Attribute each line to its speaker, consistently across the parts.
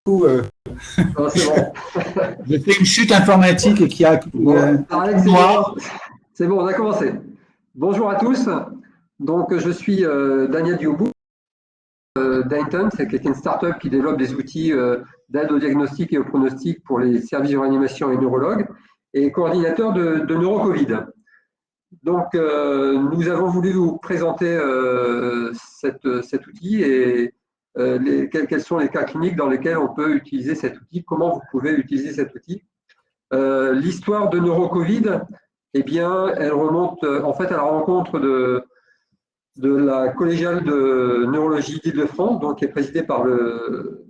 Speaker 1: Oh, c'est bon.
Speaker 2: J'ai fait une chute informatique et qui a.
Speaker 1: Bon, Alex, c'est bon, on a commencé. Bonjour à tous. Donc, je suis Daniel Dioubou d'Iton, c'est une start-up qui développe des outils d'aide au diagnostic et au pronostic pour les services de réanimation et neurologues et coordinateur de NeuroCovid. Donc, nous avons voulu vous présenter cet outil et quels sont les cas cliniques dans lesquels on peut utiliser cet outil, comment vous pouvez utiliser cet outil. L'histoire de NeuroCovid, eh bien, elle remonte en fait à la rencontre de la collégiale de neurologie d'Île-de-France, donc qui est présidée par le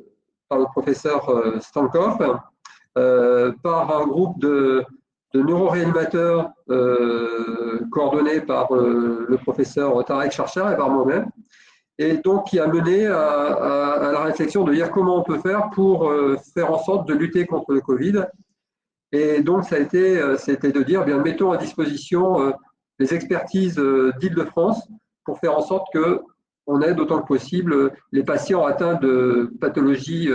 Speaker 1: professeur Stankoff, par un groupe de neuroréanimateurs coordonnés par le professeur Tarek Charchar et par moi-même, et donc qui a mené à la réflexion de dire comment on peut faire pour faire en sorte de lutter contre le Covid. Et donc, ça a été de dire, bien, mettons à disposition les expertises d'Île-de-France pour faire en sorte qu'on aide autant que possible les patients atteints de pathologies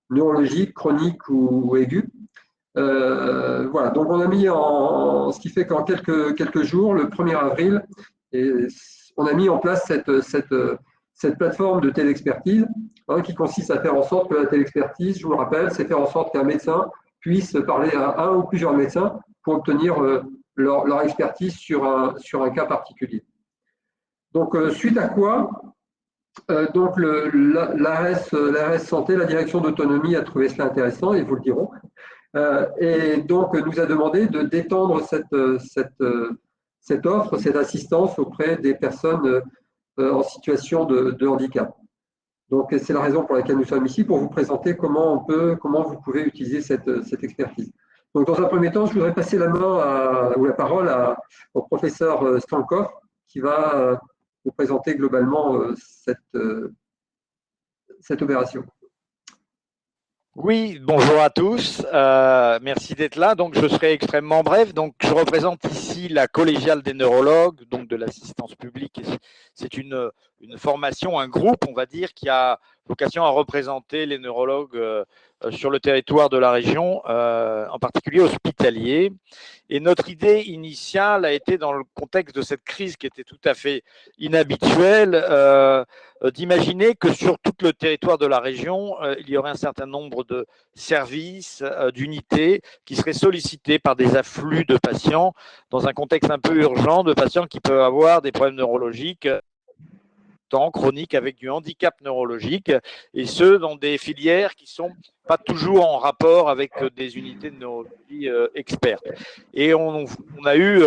Speaker 1: neurologiques, chroniques ou aiguës. Voilà, donc on a mis ce qui fait qu'en quelques jours, le 1er avril, on a mis en place cette plateforme de téléexpertise qui consiste à faire en sorte que la téléexpertise, je vous le rappelle, c'est faire en sorte qu'un médecin puisse parler à un ou plusieurs médecins pour obtenir leur expertise sur un cas particulier. Donc, suite à quoi, donc l'ARS Santé, la direction d'autonomie, a trouvé cela intéressant, ils vous le diront, et donc nous a demandé d'étendre cette offre, cette assistance auprès des personnes en situation de handicap. Donc, c'est la raison pour laquelle nous sommes ici, pour vous présenter comment vous pouvez utiliser cette expertise. Donc, dans un premier temps, je voudrais passer la parole au professeur Stankoff, qui va vous présenter globalement cette opération.
Speaker 3: Oui, bonjour à tous. Merci d'être là. Donc, je serai extrêmement bref. Donc, je représente ici la collégiale des neurologues, donc de l'assistance publique. C'est une formation, un groupe, on va dire, qui a vocation à représenter les neurologues sur le territoire de la région, en particulier hospitalier. Et notre idée initiale a été, dans le contexte de cette crise qui était tout à fait inhabituelle, d'imaginer que sur tout le territoire de la région, il y aurait un certain nombre de services, d'unités qui seraient sollicités par des afflux de patients dans un contexte un peu urgent, de patients qui peuvent avoir des problèmes neurologiques chroniques avec du handicap neurologique, et ce, dans des filières qui sont pas toujours en rapport avec des unités de neurologie expertes. Et on a eu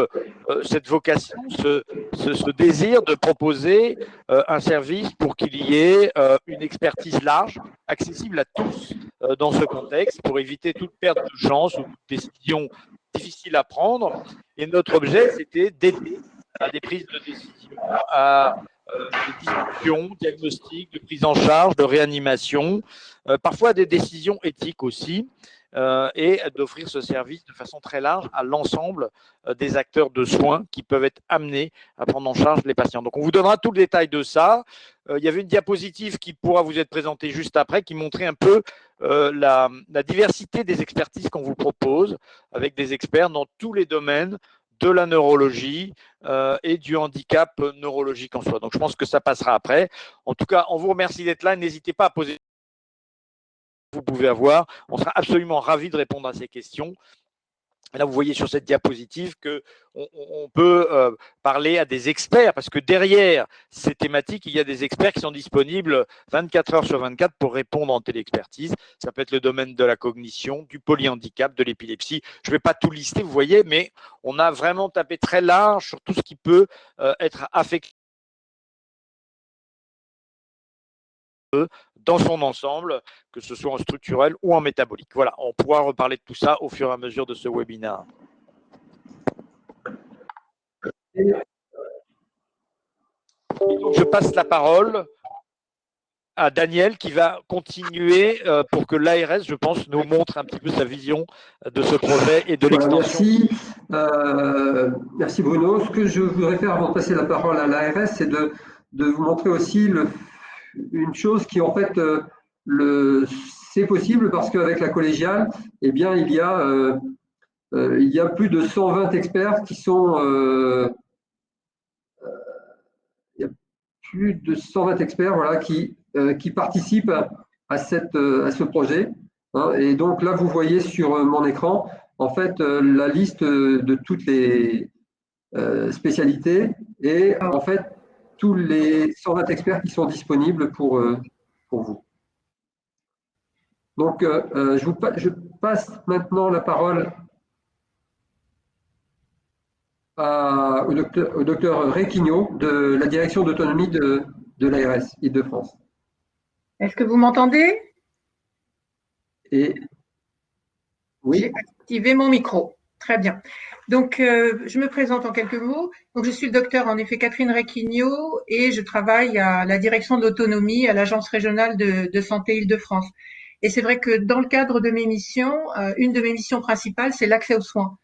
Speaker 3: cette vocation, ce désir de proposer un service pour qu'il y ait une expertise large, accessible à tous dans ce contexte, pour éviter toute perte de chance ou toute décision difficile à prendre. Et notre objet, c'était d'aider à des prises de décision, à des discussions, diagnostics, de prise en charge, de réanimation, parfois des décisions éthiques aussi, et d'offrir ce service de façon très large à l'ensemble des acteurs de soins qui peuvent être amenés à prendre en charge les patients. Donc, on vous donnera tout le détail de ça. Il y avait une diapositive qui pourra vous être présentée juste après, qui montrait un peu la diversité des expertises qu'on vous propose, avec des experts dans tous les domaines de la neurologie et du handicap neurologique en soi. Donc, je pense que ça passera après. En tout cas, on vous remercie d'être là. N'hésitez pas à poser les questions que vous pouvez avoir. On sera absolument ravis de répondre à ces questions. Là, vous voyez sur cette diapositive qu'on peut parler à des experts, parce que derrière ces thématiques, il y a des experts qui sont disponibles 24 heures sur 24 pour répondre en téléexpertise. Ça peut être le domaine de la cognition, du polyhandicap, de l'épilepsie. Je ne vais pas tout lister, vous voyez, mais on a vraiment tapé très large sur tout ce qui peut être affecté dans son ensemble, que ce soit en structurel ou en métabolique. Voilà, on pourra reparler de tout ça au fur et à mesure de ce webinaire. Et donc, je passe la parole à Daniel qui va continuer pour que l'ARS, je pense, nous montre un petit peu sa vision de ce projet et de l'extension.
Speaker 1: Merci Bruno. Ce que je voudrais faire avant de passer la parole à l'ARS, c'est de vous montrer aussi une chose qui, en fait, c'est possible parce qu'avec la collégiale, eh bien, il y a plus de 120 experts qui sont il y a plus de 120 experts voilà, qui participent à ce projet. Hein. Et donc là, vous voyez sur mon écran, en fait, la liste de toutes les spécialités et en fait, tous les 120 experts qui sont disponibles pour vous. Donc, je passe maintenant la parole au docteur Réquignot de la direction d'autonomie de l'ARS Île-de-France.
Speaker 4: Est-ce que vous m'entendez?
Speaker 1: Et oui.
Speaker 4: J'ai activé mon micro. Très bien. Donc, je me présente en quelques mots. Donc, je suis le docteur, en effet, Catherine Réquignot et je travaille à la direction de l'autonomie à l'Agence régionale de santé Île-de-France. Et c'est vrai que dans le cadre de mes missions, une de mes missions principales, c'est l'accès aux soins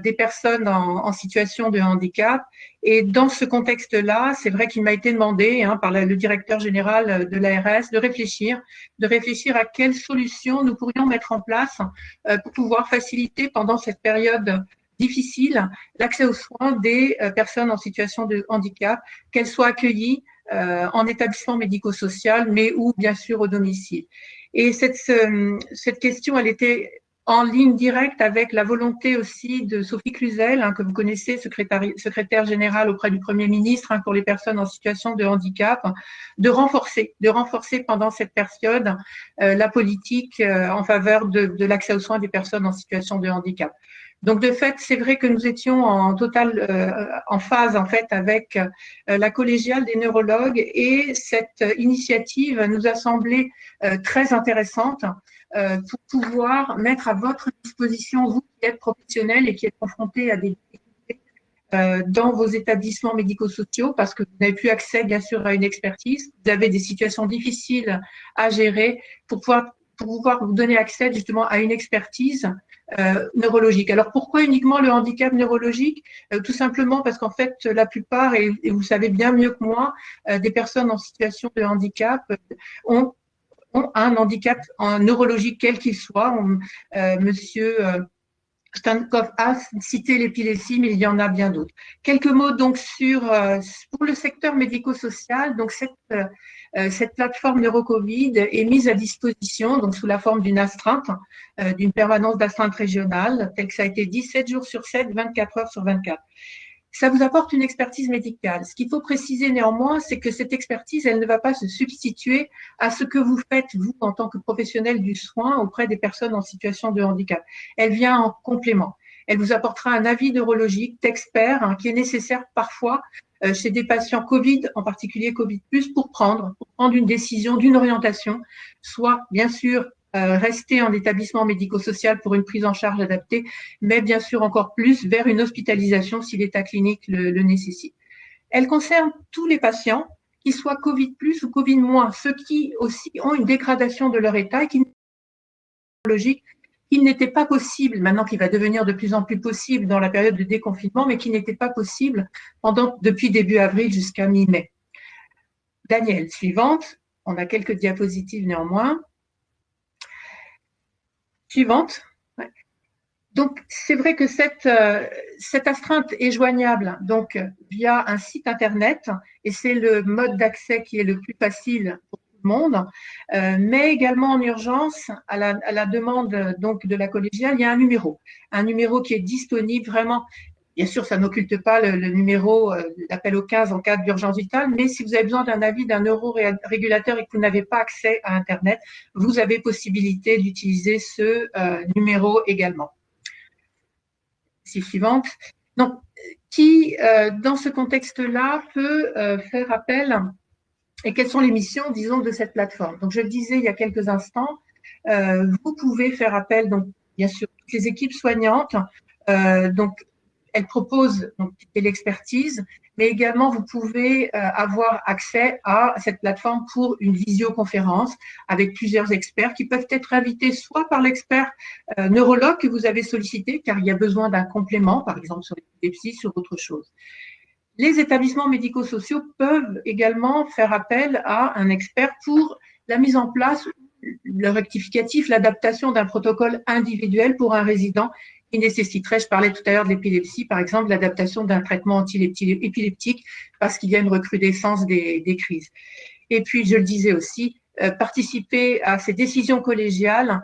Speaker 4: des personnes en situation de handicap. Et dans ce contexte-là, c'est vrai qu'il m'a été demandé par le directeur général de l'ARS de réfléchir à quelles solutions nous pourrions mettre en place pour pouvoir faciliter pendant cette période difficile l'accès aux soins des personnes en situation de handicap, qu'elles soient accueillies en établissement médico-social, mais ou bien sûr au domicile. Et cette question, elle était en ligne directe avec la volonté aussi de Sophie Cluzel, que vous connaissez, secrétaire générale auprès du Premier ministre pour les personnes en situation de handicap, de renforcer pendant cette période la politique en faveur de l'accès aux soins des personnes en situation de handicap. Donc de fait, c'est vrai que nous étions en phase en fait avec la collégiale des neurologues et cette initiative nous a semblé très intéressante pour pouvoir mettre à votre disposition, vous qui êtes professionnels et qui êtes confrontés à des difficultés dans vos établissements médico-sociaux parce que vous n'avez plus accès bien sûr à une expertise, vous avez des situations difficiles à gérer pour pouvoir vous donner accès justement à une expertise neurologique. Alors pourquoi uniquement le handicap neurologique? Tout simplement parce qu'en fait la plupart, et vous savez bien mieux que moi, des personnes en situation de handicap ont un handicap neurologique quel qu'il soit. Monsieur Stankov a cité l'épilepsie, mais il y en a bien d'autres. Quelques mots donc pour le secteur médico-social. Donc cette plateforme NeuroCovid est mise à disposition donc sous la forme d'une astreinte, d'une permanence d'astreinte régionale, tel que ça a été dit, 7 jours sur 7, 24 heures sur 24. Ça vous apporte une expertise médicale. Ce qu'il faut préciser néanmoins, c'est que cette expertise, elle ne va pas se substituer à ce que vous faites, vous, en tant que professionnel du soin auprès des personnes en situation de handicap. Elle vient en complément. Elle vous apportera un avis neurologique d'expert qui est nécessaire parfois chez des patients Covid, en particulier Covid+, pour prendre une décision d'une orientation, soit bien sûr rester en établissement médico-social pour une prise en charge adaptée, mais bien sûr encore plus vers une hospitalisation si l'état clinique le nécessite. Elle concerne tous les patients, qu'ils soient Covid+ ou Covid-, ceux qui aussi ont une dégradation de leur état et qui n'était pas possible, maintenant qu'il va devenir de plus en plus possible dans la période de déconfinement, mais qui n'était pas possible depuis début avril jusqu'à mi-mai. Daniel, suivante. On a quelques diapositives néanmoins. Suivante. Ouais. Donc, c'est vrai que cette astreinte est joignable donc via un site internet et c'est le mode d'accès qui est le plus facile pour tout le monde. Mais également en urgence, à la demande donc de la collégiale, il y a un numéro qui est disponible vraiment. Bien sûr, ça n'occulte pas le numéro d'appel au 15 en cas d'urgence vitale, mais si vous avez besoin d'un avis d'un neurorégulateur et que vous n'avez pas accès à Internet, vous avez possibilité d'utiliser ce numéro également. Suivante. Donc, qui, dans ce contexte-là, peut faire appel et quelles sont les missions, disons, de cette plateforme. Donc, je le disais il y a quelques instants, vous pouvez faire appel, donc, bien sûr, toutes les équipes soignantes, donc, elle propose donc l'expertise, mais également vous pouvez avoir accès à cette plateforme pour une visioconférence avec plusieurs experts qui peuvent être invités soit par l'expert neurologue que vous avez sollicité, car il y a besoin d'un complément, par exemple sur l'épilepsie, sur autre chose. Les établissements médico-sociaux peuvent également faire appel à un expert pour la mise en place, le rectificatif, l'adaptation d'un protocole individuel pour un résident qui nécessiterait, je parlais tout à l'heure de l'épilepsie, par exemple, l'adaptation d'un traitement anti-épileptique parce qu'il y a une recrudescence des crises. Et puis, je le disais aussi, participer à ces décisions collégiales,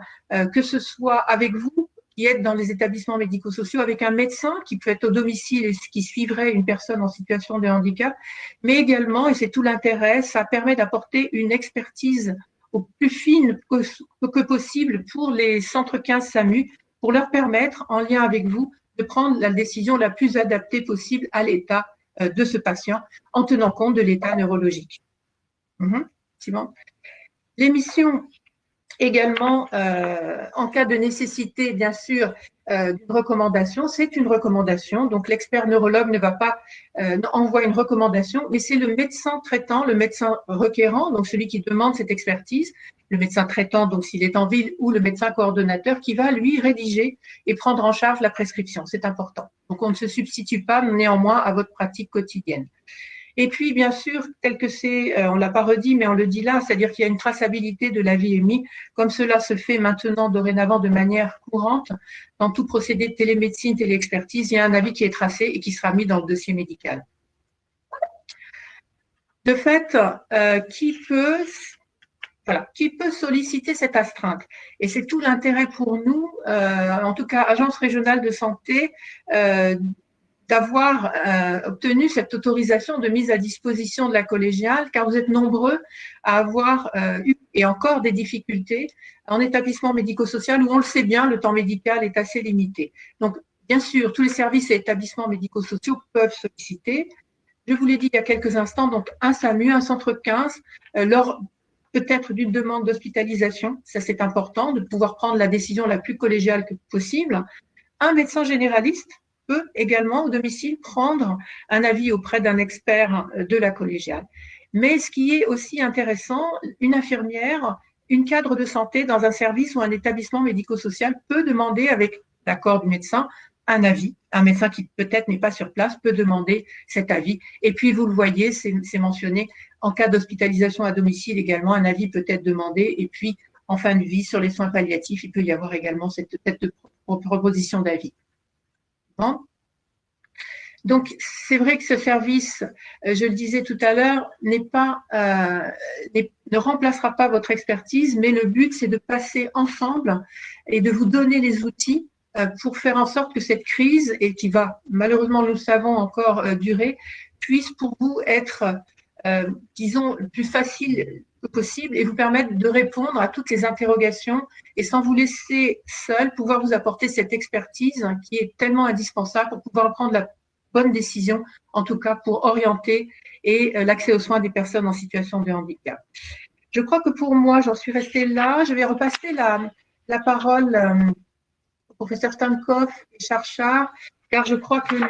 Speaker 4: que ce soit avec vous, qui êtes dans les établissements médico-sociaux, avec un médecin qui peut être au domicile et qui suivrait une personne en situation de handicap, mais également, et c'est tout l'intérêt, ça permet d'apporter une expertise au plus fine que possible pour les centres 15 SAMU, pour leur permettre, en lien avec vous, de prendre la décision la plus adaptée possible à l'état de ce patient, en tenant compte de l'état neurologique. Les missions également, en cas de nécessité, bien sûr, d'une recommandation, c'est une recommandation. Donc, l'expert neurologue ne va pas envoyer une recommandation, mais c'est le médecin traitant, le médecin requérant, donc celui qui demande cette expertise, le médecin traitant, donc s'il est en ville, ou le médecin coordonnateur qui va, lui, rédiger et prendre en charge la prescription. C'est important. Donc, on ne se substitue pas néanmoins à votre pratique quotidienne. Et puis, bien sûr, tel que c'est, on ne l'a pas redit, mais on le dit là, c'est-à-dire qu'il y a une traçabilité de l'avis émis, comme cela se fait maintenant dorénavant de manière courante. Dans tout procédé de télémédecine, téléexpertise, il y a un avis qui est tracé et qui sera mis dans le dossier médical. De fait, qui peut solliciter cette astreinte? Et c'est tout l'intérêt pour nous, en tout cas, Agence régionale de santé, d'avoir obtenu cette autorisation de mise à disposition de la collégiale, car vous êtes nombreux à avoir eu et encore des difficultés en établissement médico-social où on le sait bien, le temps médical est assez limité. Donc, bien sûr, tous les services et établissements médico-sociaux peuvent solliciter. Je vous l'ai dit il y a quelques instants, donc un SAMU, un centre 15, lors peut-être d'une demande d'hospitalisation, ça c'est important, de pouvoir prendre la décision la plus collégiale que possible. Un médecin généraliste peut également au domicile prendre un avis auprès d'un expert de la collégiale. Mais ce qui est aussi intéressant, une infirmière, une cadre de santé dans un service ou un établissement médico-social peut demander avec l'accord du médecin un avis. Un médecin qui peut-être n'est pas sur place peut demander cet avis. Et puis vous le voyez, c'est mentionné, en cas d'hospitalisation à domicile également, un avis peut être demandé. Et puis en fin de vie, sur les soins palliatifs, il peut y avoir également cette proposition d'avis. Bon. Donc, c'est vrai que ce service, je le disais tout à l'heure, ne remplacera pas votre expertise, mais le but, c'est de passer ensemble et de vous donner les outils pour faire en sorte que cette crise, et qui va malheureusement, nous le savons, encore durer, puisse pour vous être, disons, le plus facile que possible et vous permettre de répondre à toutes les interrogations et sans vous laisser seul, pouvoir vous apporter cette expertise qui est tellement indispensable pour pouvoir prendre la bonne décision, en tout cas pour orienter et l'accès aux soins des personnes en situation de handicap. Je crois que pour moi, j'en suis restée là. Je vais repasser la parole au professeur Stankov et Charchard, car je crois que je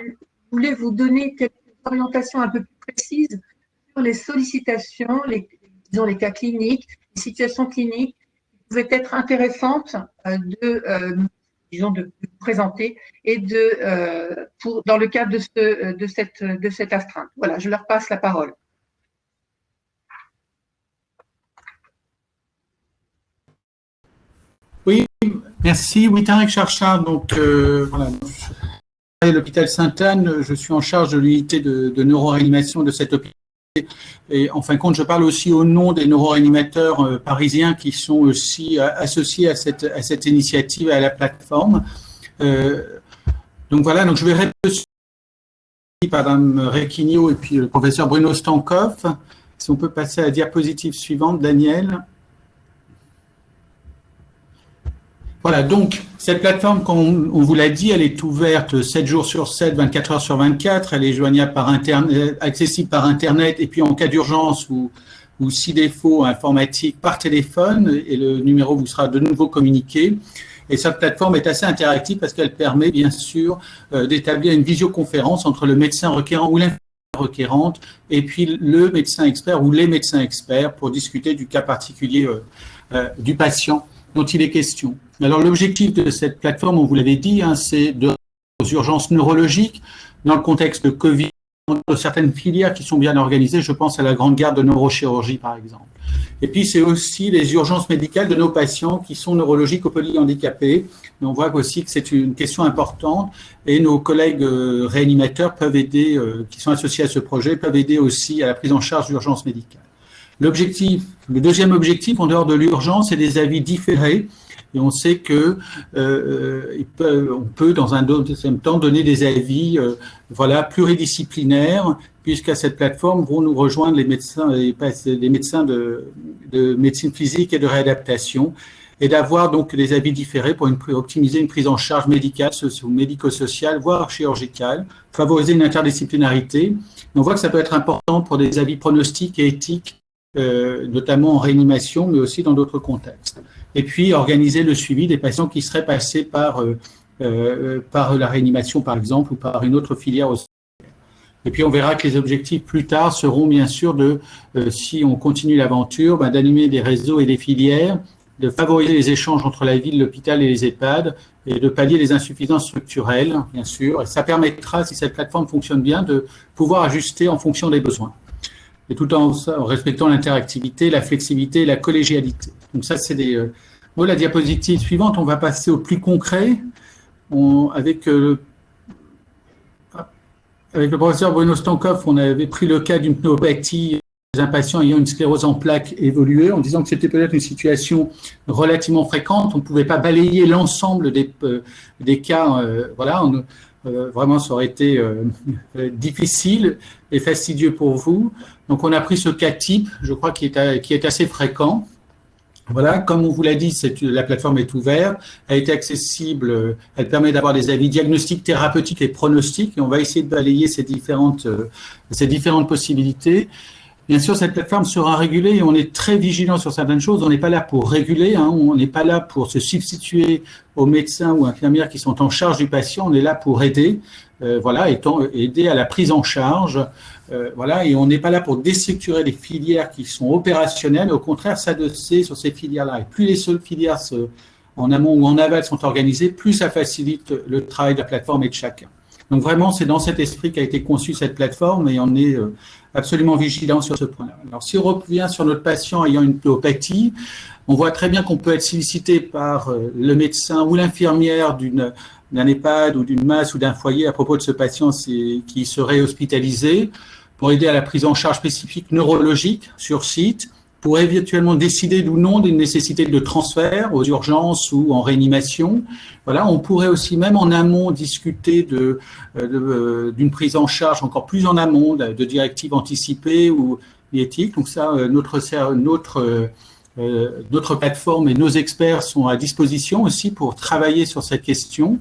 Speaker 4: voulais vous donner quelques orientations un peu plus précises sur les sollicitations, disons les cas cliniques, les situations cliniques qui pouvaient être intéressantes de présenter et dans le cadre de cette astreinte. Voilà, je leur passe la parole.
Speaker 2: Oui, merci. Oui, Tarek Charchard, donc voilà. À l'hôpital Sainte-Anne, je suis en charge de l'unité de neuroréanimation de cet hôpital. Et en fin de compte, je parle aussi au nom des neuroréanimateurs parisiens qui sont aussi associés à cette initiative, à la plateforme. Donc voilà, donc je vais répondre par Mme Requigno et puis le professeur Bruno Stankov. Si on peut passer à la diapositive suivante, Daniel. Voilà, donc cette plateforme, comme on vous l'a dit, elle est ouverte 7 jours sur 7, 24 heures sur 24. Elle est joignable par Internet, accessible par Internet et puis en cas d'urgence ou si défaut informatique par téléphone et le numéro vous sera de nouveau communiqué. Et cette plateforme est assez interactive parce qu'elle permet bien sûr d'établir une visioconférence entre le médecin requérant ou l'infirmière requérante et puis le médecin expert ou les médecins experts pour discuter du cas particulier du patient dont il est question. Alors l'objectif de cette plateforme, on vous l'avait dit, c'est de aux urgences neurologiques dans le contexte de Covid de certaines filières qui sont bien organisées. Je pense à la grande garde de neurochirurgie, par exemple. Et puis, c'est aussi les urgences médicales de nos patients qui sont neurologiques ou polyhandicapés. Et on voit aussi que c'est une question importante et nos collègues réanimateurs peuvent aider, qui sont associés à ce projet, peuvent aider aussi à la prise en charge d'urgences médicales. L'objectif, le deuxième objectif, en dehors de l'urgence, c'est des avis différés. Et on sait que on peut, dans un deuxième temps, donner des avis pluridisciplinaires, puisqu'à cette plateforme vont nous rejoindre les médecins de médecine physique et de réadaptation, et d'avoir donc des avis différés pour optimiser une prise en charge médicale, médico-sociale, voire chirurgicale, favoriser une interdisciplinarité. On voit que ça peut être important pour des avis pronostiques et éthiques, notamment en réanimation, mais aussi dans d'autres contextes. Et puis, organiser le suivi des patients qui seraient passés par la réanimation, par exemple, ou par une autre filière hospitalière. Et puis, on verra que les objectifs plus tard seront, bien sûr, si on continue l'aventure, d'animer des réseaux et des filières, de favoriser les échanges entre la ville, l'hôpital et les EHPAD, et de pallier les insuffisances structurelles, bien sûr. Et ça permettra, si cette plateforme fonctionne bien, de pouvoir ajuster en fonction des besoins. Et tout en respectant l'interactivité, la flexibilité et la collégialité. Donc ça, c'est la diapositive suivante, on va passer au plus concret. Avec le professeur Bruno Stankov, on avait pris le cas d'une pneumopathie d'un patient ayant une sclérose en plaques évoluée, en disant que c'était peut-être une situation relativement fréquente. On ne pouvait pas balayer l'ensemble des cas. Vraiment, ça aurait été difficile et fastidieux pour vous. Donc, on a pris ce cas type, je crois, qui est assez fréquent. Voilà, comme on vous l'a dit, la plateforme est ouverte, elle est accessible, elle permet d'avoir des avis diagnostiques, thérapeutiques et pronostiques, et on va essayer de balayer ces différentes possibilités. Bien sûr, cette plateforme sera régulée et on est très vigilant sur certaines choses. On n'est pas là pour réguler, on n'est pas là pour se substituer aux médecins ou infirmières qui sont en charge du patient. On est là pour aider, aider à la prise en charge. Et on n'est pas là pour déstructurer les filières qui sont opérationnelles, au contraire, s'adosser sur ces filières-là. Et plus les seules filières en amont ou en aval sont organisées, plus ça facilite le travail de la plateforme et de chacun. Donc vraiment, c'est dans cet esprit qu'a été conçue cette plateforme et on est absolument vigilant sur ce point-là. Alors, si on revient sur notre patient ayant une pneumopathie, on voit très bien qu'on peut être sollicité par le médecin ou l'infirmière d'un EHPAD ou d'une MAS ou d'un foyer à propos de ce patient qui serait hospitalisé pour aider à la prise en charge spécifique neurologique sur site, pour éventuellement décider ou non d'une nécessité de transfert aux urgences ou en réanimation. Voilà, on pourrait aussi même en amont discuter d'une prise en charge encore plus en amont, de directives anticipées ou éthiques. Donc ça, notre plateforme et nos experts sont à disposition aussi pour travailler sur cette question.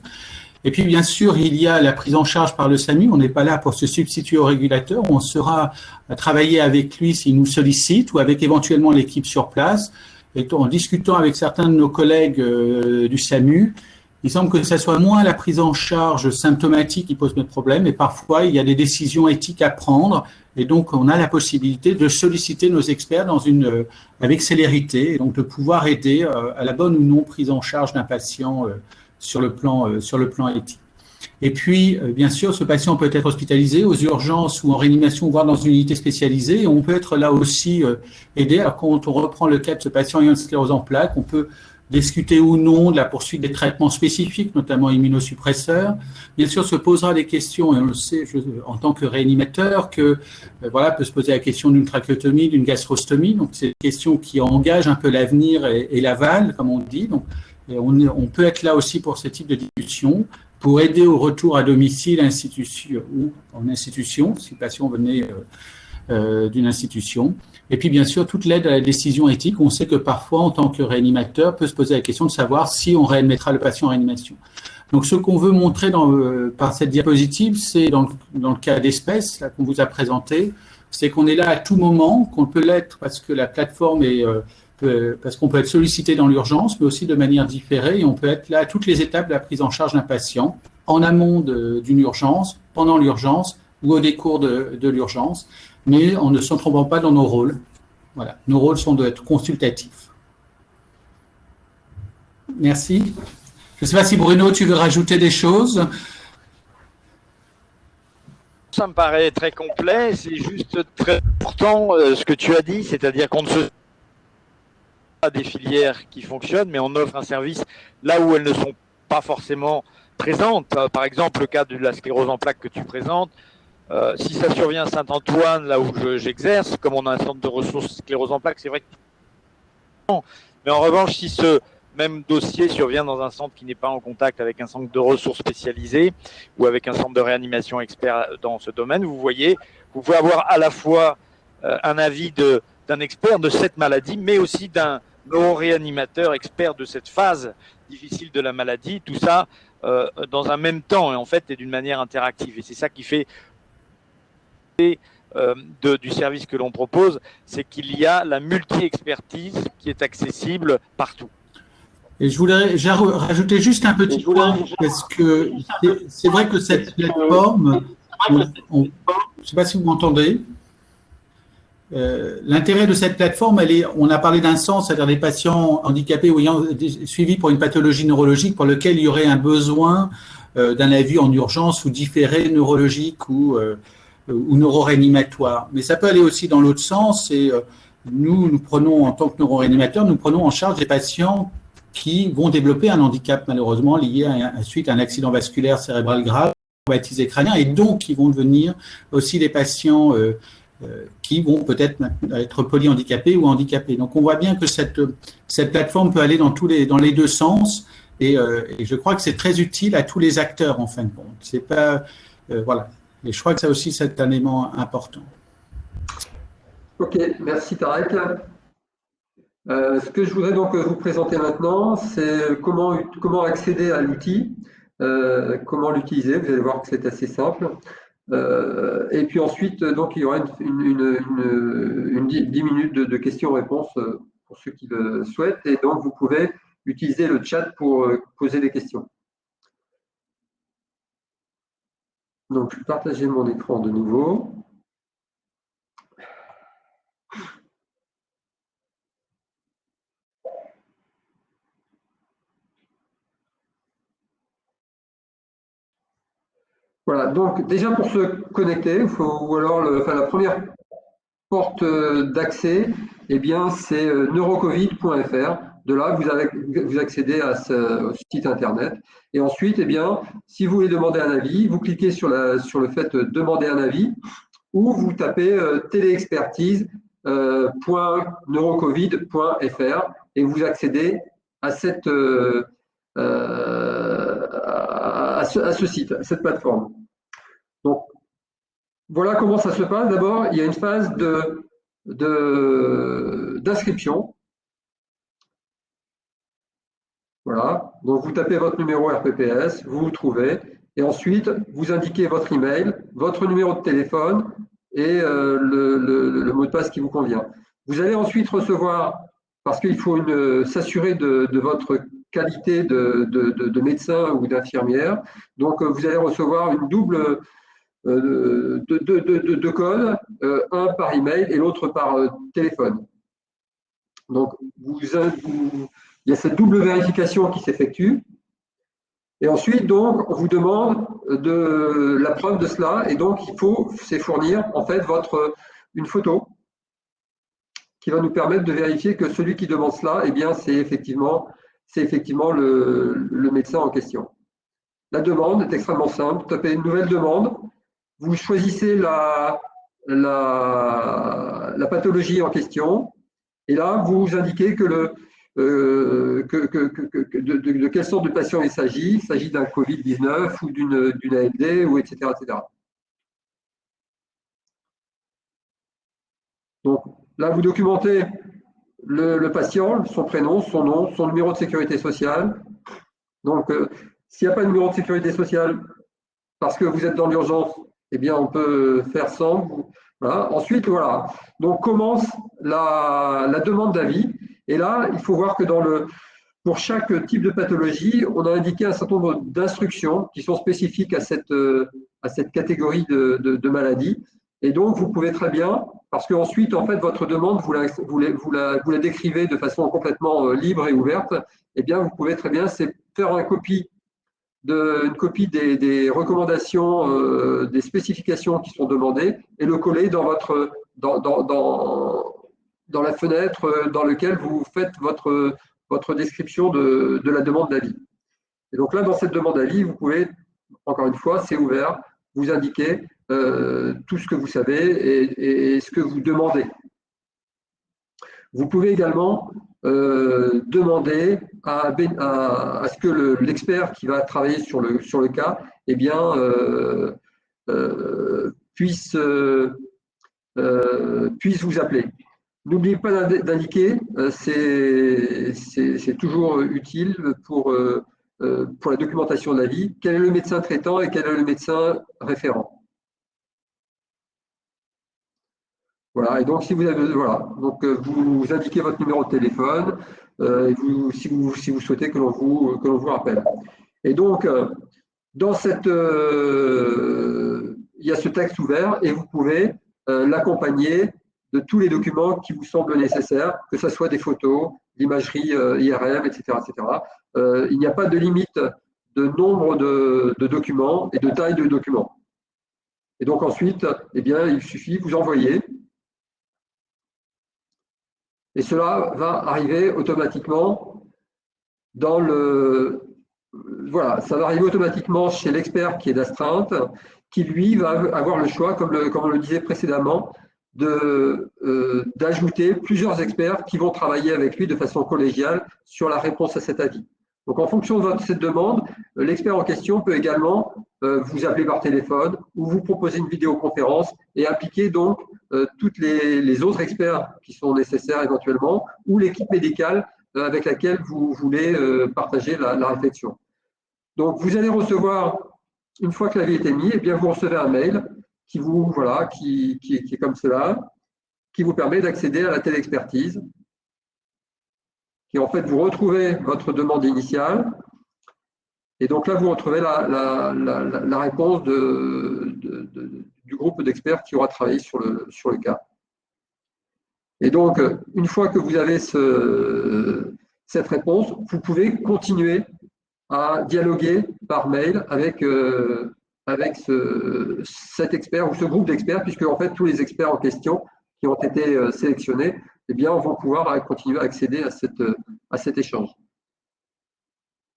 Speaker 2: Et puis, bien sûr, il y a la prise en charge par le SAMU. On n'est pas là pour se substituer au régulateur. On sera à travailler avec lui s'il nous sollicite ou avec éventuellement l'équipe sur place. Et en discutant avec certains de nos collègues du SAMU, il semble que ce soit moins la prise en charge symptomatique qui pose notre problème, et parfois, il y a des décisions éthiques à prendre. Et donc, on a la possibilité de solliciter nos experts avec célérité, et donc de pouvoir aider à la bonne ou non prise en charge d'un patient sur le plan éthique. Et puis, bien sûr, ce patient peut être hospitalisé aux urgences ou en réanimation, voire dans une unité spécialisée. Et on peut être là aussi aidé. Alors, quand on reprend le cas de ce patient ayant une sclérose en plaques, on peut discuter ou non de la poursuite des traitements spécifiques, notamment immunosuppresseurs. Bien sûr, se posera des questions, et on le sait en tant que réanimateur, peut se poser la question d'une trachéotomie, d'une gastrostomie. Donc, c'est des questions qui engagent un peu l'avenir et l'aval, comme on dit. Donc, on peut être là aussi pour ce type de discussion, pour aider au retour à domicile ou en institution, si le patient venait d'une institution. Et puis, bien sûr, toute l'aide à la décision éthique. On sait que parfois, en tant que réanimateur, peut se poser la question de savoir si on réadmettra le patient en réanimation. Donc, ce qu'on veut montrer par cette diapositive, c'est dans le cas d'espèce qu'on vous a présenté, c'est qu'on est là à tout moment, qu'on peut l'être parce que la plateforme parce qu'on peut être sollicité dans l'urgence, mais aussi de manière différée, et on peut être là à toutes les étapes de la prise en charge d'un patient, en amont d'une urgence, pendant l'urgence ou au décours de l'urgence, mais en ne se trompant pas dans nos rôles. Voilà, nos rôles sont d'être consultatifs. Merci. Je ne sais pas si Bruno, tu veux rajouter des choses ?
Speaker 3: Ça me paraît très complet, c'est juste très important ce que tu as dit, c'est-à-dire qu'on ne se pas des filières qui fonctionnent, mais on offre un service là où elles ne sont pas forcément présentes. Par exemple, le cas de la sclérose en plaques que tu présentes, si ça survient à Saint-Antoine, là où j'exerce, comme on a un centre de ressources sclérose en plaques, c'est vrai que non. Mais en revanche, si ce même dossier survient dans un centre qui n'est pas en contact avec un centre de ressources spécialisé ou avec un centre de réanimation expert dans ce domaine, vous voyez, vous pouvez avoir à la fois un avis d'un expert de cette maladie, mais aussi d'un neuroréanimateur expert de cette phase difficile de la maladie, tout ça dans un même temps et en fait et d'une manière interactive. Et c'est ça qui fait du service que l'on propose, c'est qu'il y a la multi-expertise qui est accessible partout.
Speaker 2: Et je voulais rajouter juste un petit point, parce que c'est vrai que cette plateforme, je ne sais pas si vous m'entendez, l'intérêt de cette plateforme, on a parlé d'un centre, c'est-à-dire des patients handicapés ou ayant suivi pour une pathologie neurologique pour lequel il y aurait un besoin d'un avis en urgence ou différé neurologique ou neuroréanimatoire. Mais ça peut aller aussi dans l'autre sens et nous prenons, en tant que neuroréanimateurs, nous prenons en charge des patients qui vont développer un handicap malheureusement lié suite à un accident vasculaire cérébral grave, traumatisé crânien, et donc qui vont devenir aussi des patients qui vont peut-être être polyhandicapés ou handicapés. Donc on voit bien que cette plateforme peut aller dans les deux sens et je crois que c'est très utile à tous les acteurs en fin de compte. C'est pas voilà. Et je crois que ça aussi c'est un élément important.
Speaker 1: Ok, merci Tarek. Ce que je voudrais donc vous présenter maintenant, c'est comment accéder à l'outil, comment l'utiliser. Vous allez voir que c'est assez simple. Et puis ensuite, donc, il y aura une 10 minutes de questions-réponses pour ceux qui le souhaitent. Et donc, vous pouvez utiliser le chat pour poser des questions. Donc, je vais partager mon écran de nouveau. Voilà, donc déjà pour se connecter, ou alors la première porte d'accès, eh bien c'est neurocovid.fr. De là, vous accédez au site internet. Et ensuite, eh bien, si vous voulez demander un avis, vous cliquez sur le fait demander un avis, ou vous tapez téléexpertise.neurocovid.fr et vous accédez à ce site, à cette plateforme. Donc, voilà comment ça se passe. D'abord, il y a une phase d'inscription. Voilà. Donc, vous tapez votre numéro RPPS, vous vous trouvez, et ensuite, vous indiquez votre email, votre numéro de téléphone et le mot de passe qui vous convient. Vous allez ensuite recevoir, parce qu'il faut s'assurer de votre qualité de médecin ou d'infirmière, donc vous allez recevoir une double de codes, un par email et l'autre par téléphone. Donc, il y a cette double vérification qui s'effectue. Et ensuite, donc, on vous demande la preuve de cela. Et donc, il faut fournir en fait une photo qui va nous permettre de vérifier que celui qui demande cela, eh bien, c'est effectivement le médecin en question. La demande est extrêmement simple. Vous tapez une nouvelle demande. Vous choisissez la pathologie en question et là, vous indiquez de quelle sorte de patient il s'agit. Il s'agit d'un Covid-19 ou d'une ALD, ou etc., etc. Donc là, vous documentez le patient, son prénom, son nom, son numéro de sécurité sociale. Donc, s'il n'y a pas de numéro de sécurité sociale parce que vous êtes dans l'urgence, eh bien, on peut faire sans. Voilà. Ensuite, voilà. Donc, commence la demande d'avis. Et là, il faut voir que pour chaque type de pathologie, on a indiqué un certain nombre d'instructions qui sont spécifiques à cette catégorie de maladie. Et donc, vous pouvez très bien, parce qu'ensuite, en fait, votre demande, vous la décrivez de façon complètement libre et ouverte, eh bien, vous pouvez très bien faire une copie une copie des recommandations, des spécifications qui sont demandées et le coller dans la fenêtre dans laquelle vous faites votre description de la demande d'avis. Et donc là, dans cette demande d'avis, vous pouvez, encore une fois, c'est ouvert, vous indiquer tout ce que vous savez et ce que vous demandez. Vous pouvez également demander à ce que l'expert qui va travailler sur le cas eh bien, puisse vous appeler. N'oubliez pas d'indiquer, c'est toujours utile pour la documentation de l'avis, quel est le médecin traitant et quel est le médecin référent. Voilà, et donc si vous avez, voilà, donc vous indiquez votre numéro de téléphone et si vous souhaitez que l'on vous rappelle. Et donc dans cette, il y a ce texte ouvert et vous pouvez l'accompagner de tous les documents qui vous semblent nécessaires, que ce soit des photos, l'imagerie IRM, etc., etc. Il n'y a pas de limite de nombre de documents et de taille de documents. Et donc ensuite, eh bien, il suffit vous envoyer. Et cela va arriver automatiquement dans le… Voilà, ça va arriver automatiquement chez l'expert qui est d'astreinte, qui lui va avoir le choix, comme on le disait précédemment, d'ajouter plusieurs experts qui vont travailler avec lui de façon collégiale sur la réponse à cet avis. Donc en fonction de cette demande, l'expert en question peut également vous appeler par téléphone ou vous proposer une vidéoconférence et appliquer donc toutes les autres experts qui sont nécessaires éventuellement ou l'équipe médicale avec laquelle vous voulez partager la réflexion. Donc vous allez recevoir, une fois que l'avis est émis, eh bien vous recevez un mail qui est comme cela, qui vous permet d'accéder à la téléexpertise. Et en fait, vous retrouvez votre demande initiale. Et donc là, vous retrouvez la réponse du groupe d'experts qui aura travaillé sur le cas. Et donc, une fois que vous avez cette réponse, vous pouvez continuer à dialoguer par mail avec cet expert ou ce groupe d'experts, puisque en fait, tous les experts en question qui ont été sélectionnés, eh bien, vont pouvoir continuer à accéder à cet échange.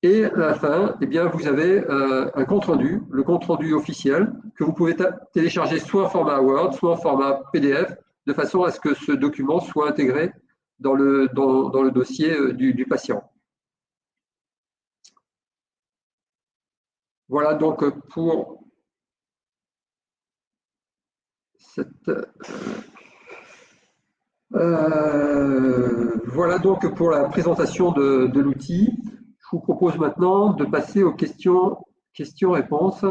Speaker 1: Et à la fin, eh bien, vous avez un compte-rendu, le compte-rendu officiel, que vous pouvez télécharger soit en format Word, soit en format PDF, de façon à ce que ce document soit intégré dans le dossier du patient. Voilà donc pour cette… voilà donc pour la présentation de l'outil. Je vous propose maintenant de passer aux questions-réponses.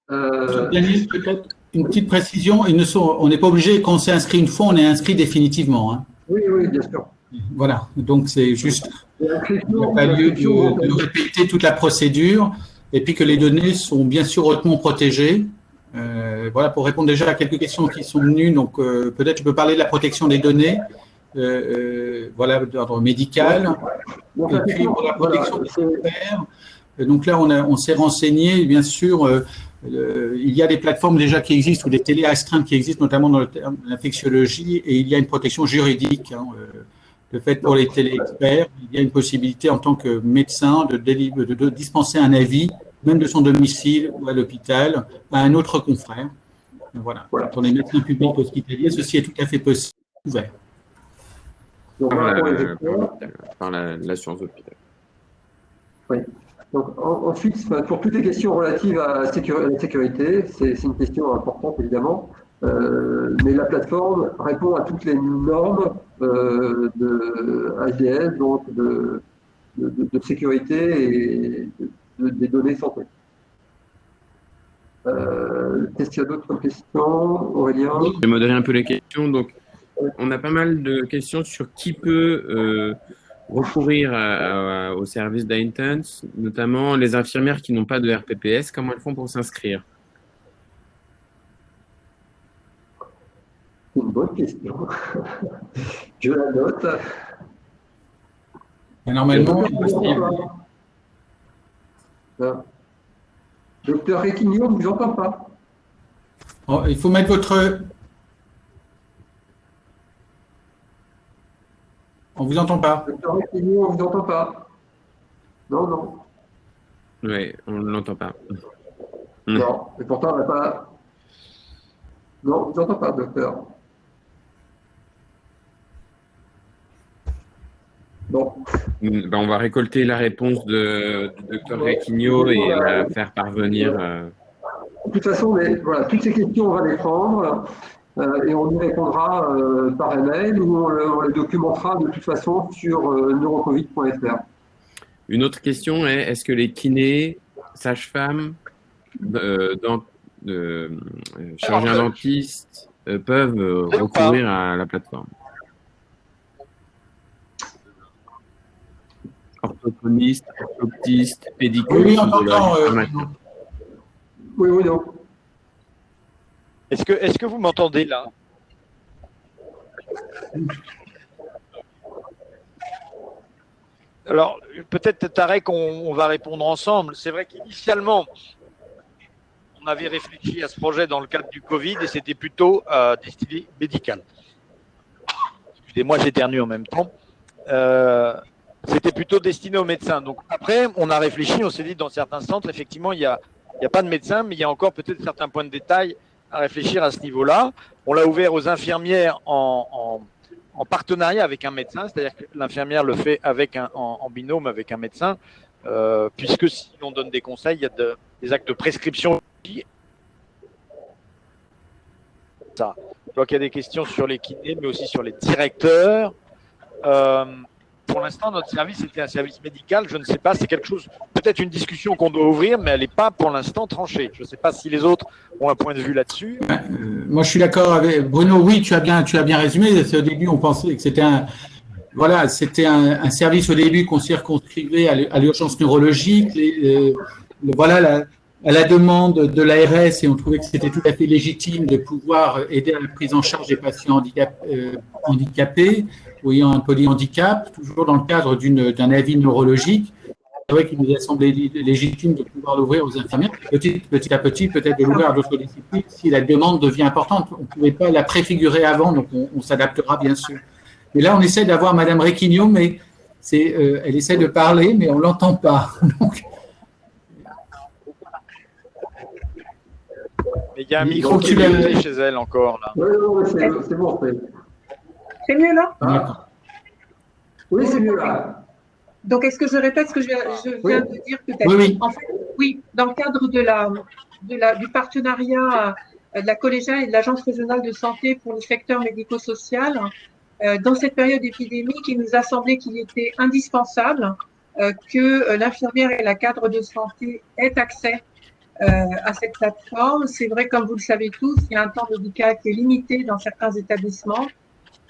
Speaker 2: Daniel, peut-être une petite précision. On n'est pas obligé, quand on s'est inscrit une fois, on est inscrit définitivement. Hein.
Speaker 1: Oui, bien sûr.
Speaker 2: Voilà, donc c'est juste… Il n'y a pas lieu de répéter toute la procédure et puis que les données sont bien sûr hautement protégées. Voilà, pour répondre déjà à quelques questions qui sont venues, donc peut-être je peux parler de la protection des données, voilà, d'ordre médical, et puis pour la protection des experts. Donc là, on s'est renseigné, bien sûr, il y a des plateformes déjà qui existent ou des téléastreintes qui existent, notamment dans l'infectiologie, et il y a une protection juridique. Hein, le fait pour les téléexperts, il y a une possibilité en tant que médecin de dispenser un avis, même de son domicile ou à l'hôpital, à un autre confrère. Voilà. Pour les médecins publics hospitaliers, ceci est tout à fait possible, ouvert.
Speaker 5: Par l'assurance hôpital.
Speaker 1: Oui. Donc, ensuite, pour toutes les questions relatives à la sécurité, c'est une question importante évidemment, mais la plateforme répond à toutes les normes de HDS, donc de sécurité et des données santé. Est-ce qu'il y a d'autres questions, Aurélien?
Speaker 5: Je vais modérer un peu les questions. Donc, on a pas mal de questions sur qui peut recourir au service d'Intense, notamment les infirmières qui n'ont pas de RPPS. Comment elles font pour s'inscrire?
Speaker 1: C'est une bonne question. Je la note.
Speaker 2: Et normalement,
Speaker 1: Docteur Requigno, on ne vous entend pas.
Speaker 2: Oh, il faut mettre votre... On vous entend pas.
Speaker 1: Docteur Requigno, on ne vous entend pas. Non, non.
Speaker 5: Oui, on ne l'entend pas.
Speaker 1: Non, et pourtant, on n'a pas... Non, on ne vous entend pas, docteur. Bon.
Speaker 5: Ben, on va récolter la réponse du docteur Requigno et la faire parvenir.
Speaker 1: De toute façon, voilà, toutes ces questions, on va les prendre et on y répondra par email ou on les documentera de toute façon sur neurocovid.fr.
Speaker 5: Une autre question est, est-ce que les kinés, sages-femmes, chirurgiens dentistes peuvent recourir à la plateforme? Orthophoniste, orthoptiste, pédicure.
Speaker 2: Oui, on t'entend.
Speaker 1: Oui, oui, non.
Speaker 3: Est-ce que vous m'entendez là? Alors, peut-être, Tarek, on va répondre ensemble. C'est vrai qu'initialement, on avait réfléchi à ce projet dans le cadre du Covid et c'était plutôt destiné médical. Excusez-moi, j'éternue en même temps. C'était plutôt destiné aux médecins. Donc après, on a réfléchi, on s'est dit dans certains centres, effectivement, il n'y a pas de médecins, mais il y a encore peut-être certains points de détail à réfléchir à ce niveau-là. On l'a ouvert aux infirmières en partenariat avec un médecin, c'est-à-dire que l'infirmière le fait en binôme avec un médecin, puisque si on donne des conseils, il y a des actes de prescription. Ça. Donc il y a des questions sur les kinés, mais aussi sur les directeurs. Pour l'instant, notre service était un service médical. Je ne sais pas, c'est quelque chose, peut-être une discussion qu'on doit ouvrir, mais elle n'est pas pour l'instant tranchée. Je ne sais pas si les autres ont un point de vue là-dessus.
Speaker 2: Moi, je suis d'accord avec Bruno. Oui, tu as bien résumé. Au début, on pensait que c'était un service au début qu'on circonscrivait à l'urgence neurologique. Voilà, à la demande de l'ARS, et on trouvait que c'était tout à fait légitime de pouvoir aider à la prise en charge des patients handicapés ou ayant un polyhandicap, toujours dans le cadre d'un avis neurologique. C'est vrai qu'il nous a semblé légitime de pouvoir l'ouvrir aux infirmières, petit à petit, peut-être de l'ouvrir à d'autres disciplines si la demande devient importante. On ne pouvait pas la préfigurer avant, donc on s'adaptera bien sûr. Mais là, on essaie d'avoir Madame Requigno, mais elle essaie de parler, mais on ne l'entend pas. Donc,
Speaker 3: mais il y a un micro qui est muté chez elle encore. Là.
Speaker 1: Oui, c'est bon.
Speaker 4: C'est mieux là?
Speaker 1: Oui, c'est mieux là.
Speaker 4: Donc, est-ce que je répète ce que je viens de dire peut-être?
Speaker 2: Oui.
Speaker 4: En fait, oui, dans le cadre du partenariat de la collégiale et de l'Agence régionale de santé pour le secteur médico-social, dans cette période épidémique, il nous a semblé qu'il était indispensable que l'infirmière et la cadre de santé aient accès à cette plateforme. C'est vrai, comme vous le savez tous, il y a un temps médical qui est limité dans certains établissements.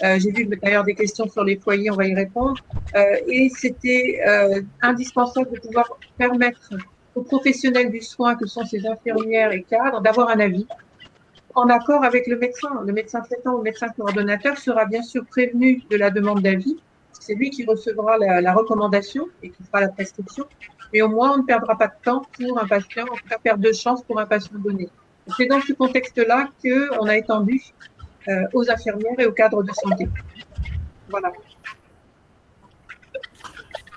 Speaker 4: J'ai vu d'ailleurs des questions sur les foyers, on va y répondre. Et c'était indispensable de pouvoir permettre aux professionnels du soin, que sont ces infirmières et cadres, d'avoir un avis en accord avec le médecin. Le médecin traitant ou le médecin coordonnateur sera bien sûr prévenu de la demande d'avis. C'est lui qui recevra la recommandation et qui fera la prescription. Mais au moins, on ne perdra pas de temps pour un patient, en tout cas perdre de chance pour un patient donné. C'est dans ce contexte-là qu'on a étendu aux infirmières et aux cadres de santé. Voilà.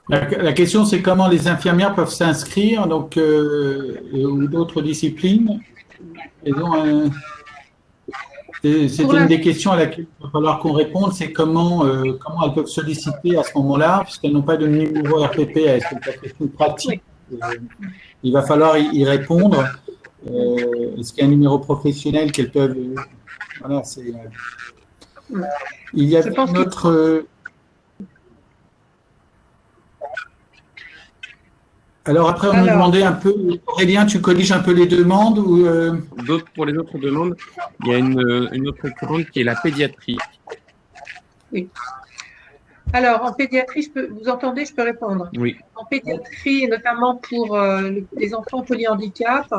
Speaker 2: La question, c'est comment les infirmières peuvent s'inscrire, donc ou d'autres disciplines. C'était une des questions à laquelle il va falloir qu'on réponde, c'est comment elles peuvent solliciter à ce moment-là, puisqu'elles n'ont pas de numéro RPPS. C'est une question pratique. Oui. Il va falloir y répondre. Est-ce qu'il y a un numéro professionnel qu'elles peuvent... Voilà, c'est... Il y a notre... Alors après, on nous demandait un peu, Aurélien, tu corriges un peu les demandes ou
Speaker 5: Pour les autres demandes, il y a une autre récurrente qui est la pédiatrie.
Speaker 4: Oui. Alors, en pédiatrie, vous entendez, je peux répondre.
Speaker 5: Oui.
Speaker 4: En pédiatrie, notamment pour les enfants polyhandicap,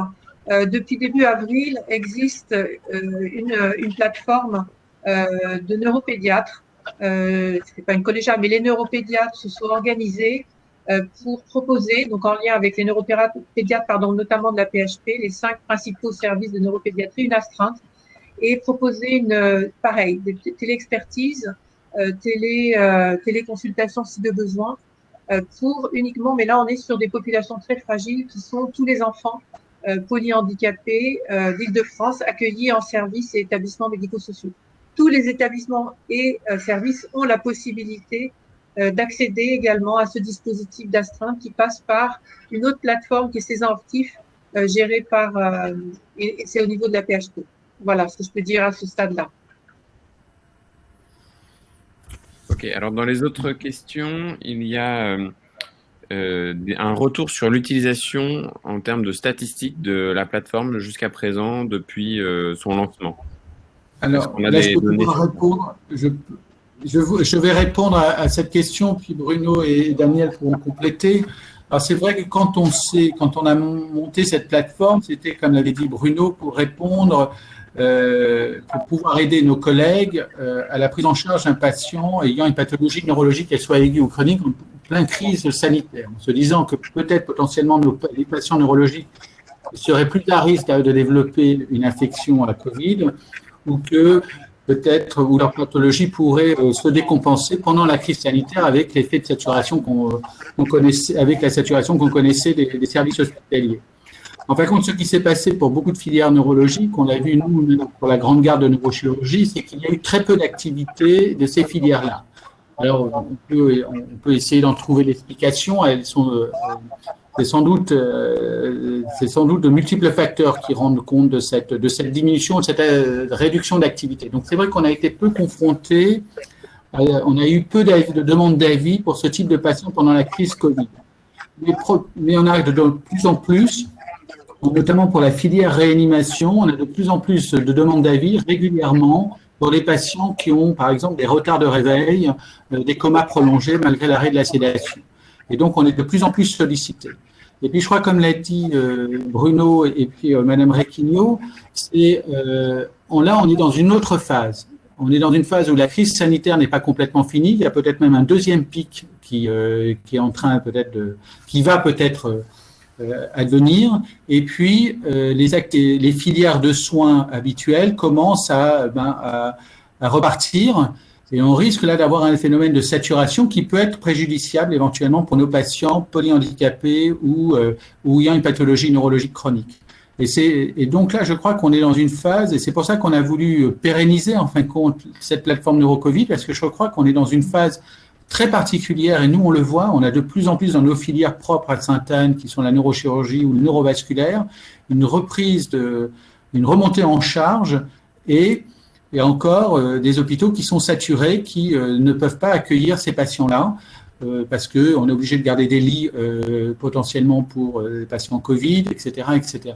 Speaker 4: depuis début avril, existe une plateforme de neuropédiatres. Ce n'est pas une collégiale, mais les neuropédiatres se sont organisés pour proposer, donc en lien avec les neuropédiatres, notamment de la PHP, les 5 principaux services de neuropédiatrie, une astreinte, et proposer des téléexpertises, téléconsultations si de besoin, pour uniquement, mais là on est sur des populations très fragiles qui sont tous les enfants polyhandicapés d'Île-de-France accueillis en services et établissements médico-sociaux. Tous les établissements et services ont la possibilité d'accéder également à ce dispositif d'astreinte qui passe par une autre plateforme qui est Césantif, gérée par, et c'est au niveau de la PHP. Voilà ce que je peux dire à ce stade-là.
Speaker 5: Ok, alors dans les autres questions, il y a un retour sur l'utilisation en termes de statistiques de la plateforme jusqu'à présent depuis son lancement.
Speaker 2: Alors, là, je peux pouvoir répondre. Je vais répondre à cette question, puis Bruno et Daniel pourront compléter. Alors, c'est vrai que quand on a monté cette plateforme, c'était, comme l'avait dit Bruno, pour répondre, pour pouvoir aider nos collègues à la prise en charge d'un patient ayant une pathologie neurologique, qu'elle soit aiguë ou chronique, en pleine crise sanitaire, en se disant que peut-être potentiellement les patients neurologiques seraient plus à risque de développer une infection à la Covid, ou que peut-être où leur pathologie pourrait se décompenser pendant la crise sanitaire avec l'effet de saturation qu'on connaissait, avec la saturation qu'on connaissait des services hospitaliers. En fin de compte, ce qui s'est passé pour beaucoup de filières neurologiques, on l'a vu nous pour la grande garde de neurochirurgie, c'est qu'il y a eu très peu d'activité de ces filières-là. Alors, on peut essayer d'en trouver l'explication. C'est sans doute de multiples facteurs qui rendent compte de cette diminution, de cette réduction d'activité. Donc, c'est vrai qu'on a été peu confrontés, on a eu peu de demandes d'avis pour ce type de patients pendant la crise Covid. Mais on a de plus en plus, notamment pour la filière réanimation, on a de plus en plus de demandes d'avis régulièrement pour les patients qui ont, par exemple, des retards de réveil, des comas prolongés malgré l'arrêt de la sédation. Et donc, on est de plus en plus sollicité. Et puis, je crois, comme l'a dit Bruno et puis Madame Requigno, là, on est dans une autre phase. On est dans une phase où la crise sanitaire n'est pas complètement finie. Il y a peut-être même un deuxième pic qui est en train qui va peut-être advenir. Et puis, les filières de soins habituelles commencent à repartir. Et on risque là d'avoir un phénomène de saturation qui peut être préjudiciable éventuellement pour nos patients polyhandicapés ou ayant une pathologie neurologique chronique. Et donc là, je crois qu'on est dans une phase, et c'est pour ça qu'on a voulu pérenniser en fin de compte cette plateforme NeuroCovid, parce que je crois qu'on est dans une phase très particulière, et nous on le voit, on a de plus en plus dans nos filières propres à Sainte-Anne, qui sont la neurochirurgie ou le neurovasculaire, une remontée en charge et encore des hôpitaux qui sont saturés, qui ne peuvent pas accueillir ces patients-là, parce qu'on est obligé de garder des lits potentiellement pour les patients Covid, etc., etc.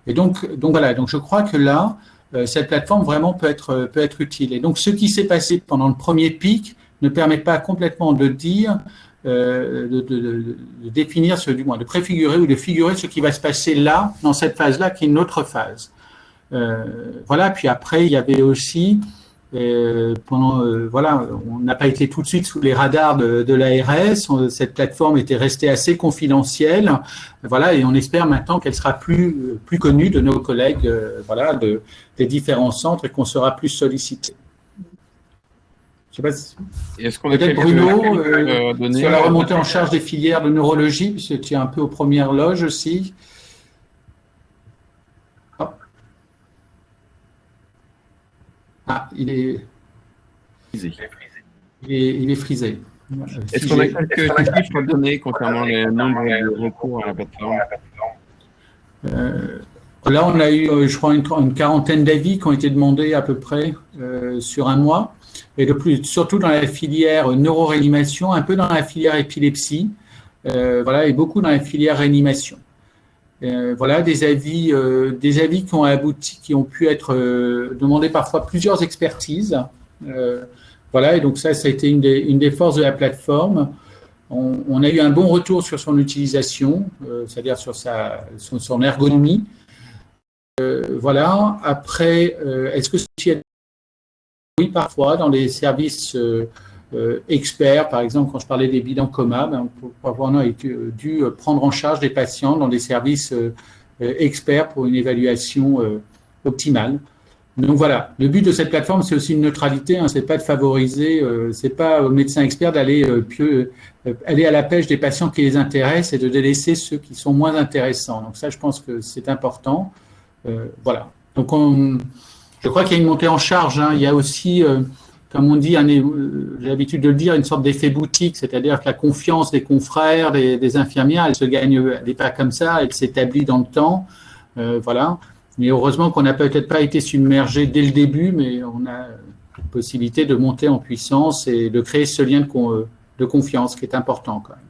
Speaker 2: Et donc voilà, donc je crois que là, cette plateforme vraiment peut être utile. Et donc ce qui s'est passé pendant le premier pic ne permet pas complètement de dire, de définir, du moins de préfigurer ou de figurer ce qui va se passer là, dans cette phase-là, qui est une autre phase. Voilà, puis après, il y avait aussi, on n'a pas été tout de suite sous les radars de l'ARS, cette plateforme était restée assez confidentielle, voilà, et on espère maintenant qu'elle sera plus connue de nos collègues, des différents centres et qu'on sera plus sollicité. Je sais pas si...
Speaker 5: Est-ce qu'on
Speaker 2: peut-être Bruno, sur la remontée en charge des filières de neurologie, puisque tu es un peu aux premières loges aussi. Il est frisé. Il est frisé.
Speaker 5: Est-ce qu'on a quelques chiffres à donner concernant les nombres de recours à la plateforme?
Speaker 2: Là, on a eu, je crois, une quarantaine d'avis qui ont été demandés à peu près sur un mois, et surtout dans la filière neuroréanimation, un peu dans la filière épilepsie, et beaucoup dans la filière réanimation. Des avis qui ont abouti, qui ont pu être demandés parfois plusieurs expertises. Et donc ça a été une des forces de la plateforme. On a eu un bon retour sur son utilisation, c'est-à-dire sur son ergonomie. Après, est-ce que oui, parfois dans les services experts. Par exemple, quand je parlais des bilans coma, on a dû prendre en charge des patients dans des services experts pour une évaluation optimale. Donc voilà, le but de cette plateforme, c'est aussi une neutralité, hein, c'est pas de favoriser, c'est pas aux médecins experts d'aller aller à la pêche des patients qui les intéressent et de délaisser ceux qui sont moins intéressants. Donc ça, je pense que c'est important. Voilà. Donc je crois qu'il y a une montée en charge, hein. Il y a aussi, comme on dit, j'ai l'habitude de le dire, une sorte d'effet boutique, c'est-à-dire que la confiance des confrères, des infirmières, elle se gagne, elle n'est pas comme ça, elle s'établit dans le temps. Voilà. Mais heureusement qu'on n'a peut-être pas été submergé dès le début, mais on a la possibilité de monter en puissance et de créer ce lien de confiance qui est important quand même.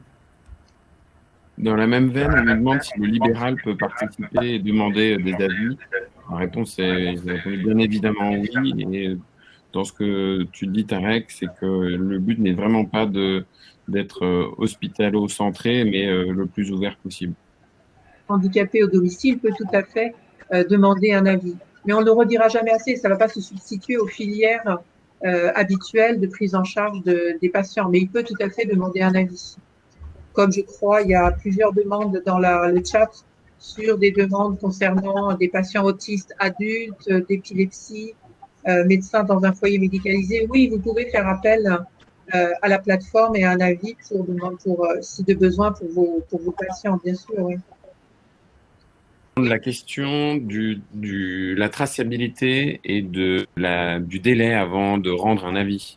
Speaker 5: Dans la même veine, on me demande si le libéral peut participer et demander des avis. La réponse est bien évidemment oui. Et dans ce que tu dis, Tarek, c'est que le but n'est vraiment pas d'être hospitalo-centré, mais le plus ouvert possible.
Speaker 4: Handicapé au domicile peut tout à fait demander un avis. Mais on ne le redira jamais assez, ça ne va pas se substituer aux filières habituelles de prise en charge des patients. Mais il peut tout à fait demander un avis. Comme je crois, il y a plusieurs demandes dans le chat sur des demandes concernant des patients autistes adultes, d'épilepsie, médecins dans un foyer médicalisé. Oui, vous pouvez faire appel à la plateforme et un avis si de besoin pour vos patients, bien sûr. Oui.
Speaker 5: La question la traçabilité et du délai avant de rendre un avis.